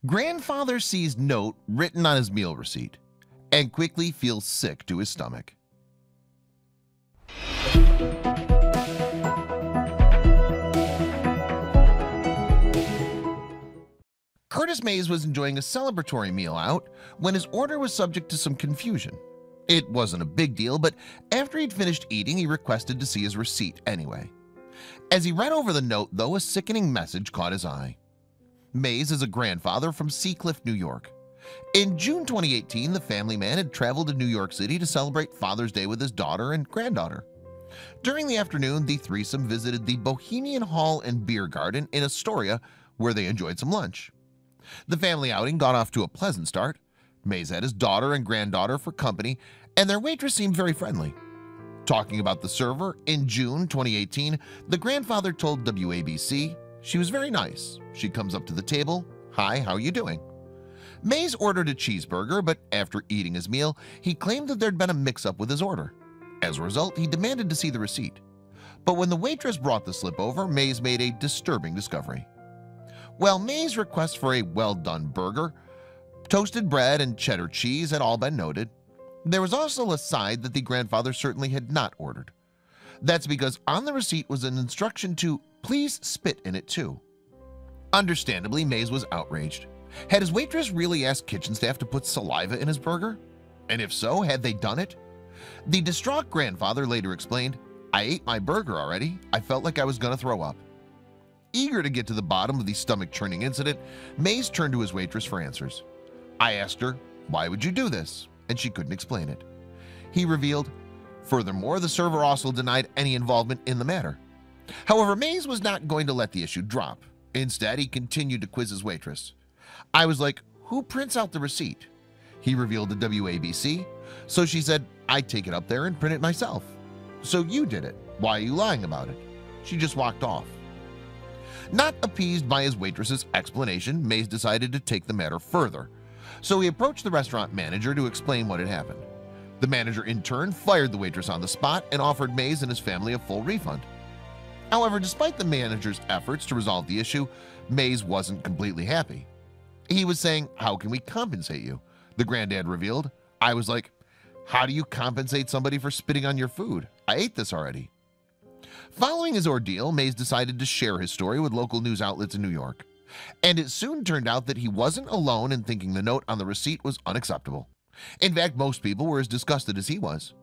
Grandfather sees note written on his meal receipt and quickly feels sick to his stomach. Curtis Mays was enjoying a celebratory meal out when his order was subject to some confusion. It wasn't a big deal, but after he'd finished eating, he requested to see his receipt anyway. As he read over the note, though, a sickening message caught his eye. Mays is a grandfather from Seacliff, New York. In June 2018, the family man had traveled to New York City to celebrate Father's Day with his daughter and granddaughter. During the afternoon, the threesome visited the Bohemian Hall and Beer Garden in Astoria, where they enjoyed some lunch. The family outing got off to a pleasant start. Mays had his daughter and granddaughter for company, and their waitress seemed very friendly. Talking about the server, in June 2018, the grandfather told WABC she was very nice. She comes up to the table. "Hi, how are you doing?" Mays ordered a cheeseburger, but after eating his meal, he claimed that there'd been a mix-up with his order. As a result, he demanded to see the receipt. But when the waitress brought the slip over, Mays made a disturbing discovery. While Mays' request for a well-done burger, toasted bread, and cheddar cheese had all been noted, there was also a side that the grandfather certainly had not ordered. That's because on the receipt was an instruction to please spit in it too. Understandably, Mays was outraged. Had his waitress really asked kitchen staff to put saliva in his burger? And if so, had they done it? The distraught grandfather later explained, "I ate my burger already. I felt like I was gonna throw up." Eager to get to the bottom of the stomach-churning incident, Mays turned to his waitress for answers. I asked her, "Why would you do this?" and she couldn't explain it. He revealed, furthermore, the server also denied any involvement in the matter. However, Mays was not going to let the issue drop. Instead, he continued to quiz his waitress. I was like, "Who prints out the receipt?" He revealed to WABC, so she said, "I take it up there and print it myself." "So you did it. Why are you lying about it?" She just walked off. Not appeased by his waitress's explanation, Mays decided to take the matter further. So he approached the restaurant manager to explain what had happened. The manager in turn fired the waitress on the spot and offered Mays and his family a full refund. However, despite the manager's efforts to resolve the issue, Mays wasn't completely happy. He was saying, "How can we compensate you?" The granddad revealed. I was like, "How do you compensate somebody for spitting on your food? I ate this already." Following his ordeal, Mays decided to share his story with local news outlets in New York. And it soon turned out that he wasn't alone in thinking the note on the receipt was unacceptable. In fact, most people were as disgusted as he was.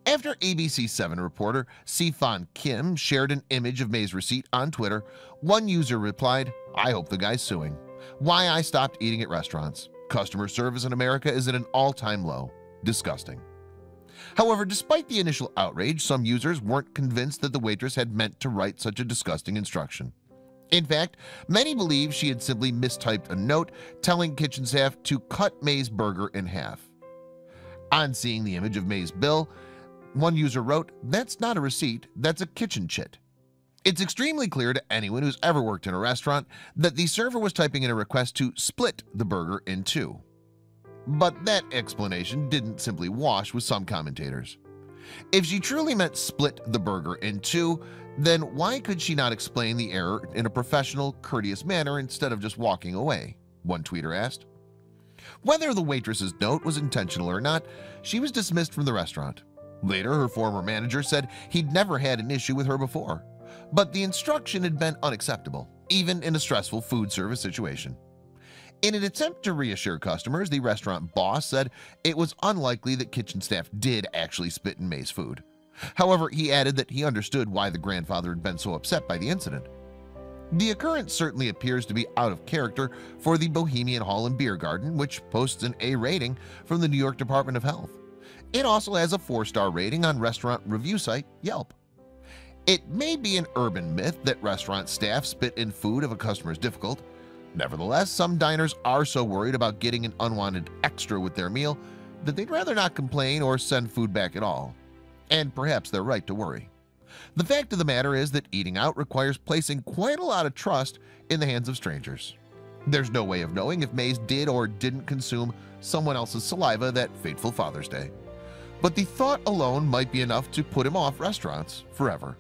After ABC7 reporter Sifan Kim shared an image of Mays' receipt on Twitter, one user replied, "I hope the guy's suing. Why I stopped eating at restaurants. Customer service in America is at an all-time low. Disgusting." However, despite the initial outrage, some users weren't convinced that the waitress had meant to write such a disgusting instruction. In fact, many believe she had simply mistyped a note telling kitchen staff to cut Mays' burger in half. On seeing the image of Mays' bill, one user wrote, "That's not a receipt, that's a kitchen chit." It's extremely clear to anyone who's ever worked in a restaurant that the server was typing in a request to split the burger in two. But that explanation didn't simply wash with some commentators. If she truly meant split the burger in two, then why could she not explain the error in a professional, courteous manner instead of just walking away? One tweeter asked. Whether the waitress's note was intentional or not, she was dismissed from the restaurant. Later, her former manager said he'd never had an issue with her before, but the instruction had been unacceptable, even in a stressful food service situation. In an attempt to reassure customers, the restaurant boss said it was unlikely that kitchen staff did actually spit in Mays' food. However, he added that he understood why the grandfather had been so upset by the incident. The occurrence certainly appears to be out of character for the Bohemian Hall and Beer Garden, which posts an A rating from the New York Department of Health. It also has a 4-star rating on restaurant review site Yelp. It may be an urban myth that restaurant staff spit in food if a customer is difficult. Nevertheless, some diners are so worried about getting an unwanted extra with their meal that they'd rather not complain or send food back at all. And perhaps they're right to worry. The fact of the matter is that eating out requires placing quite a lot of trust in the hands of strangers. There's no way of knowing if Mays did or didn't consume someone else's saliva that fateful Father's Day. But the thought alone might be enough to put him off restaurants forever.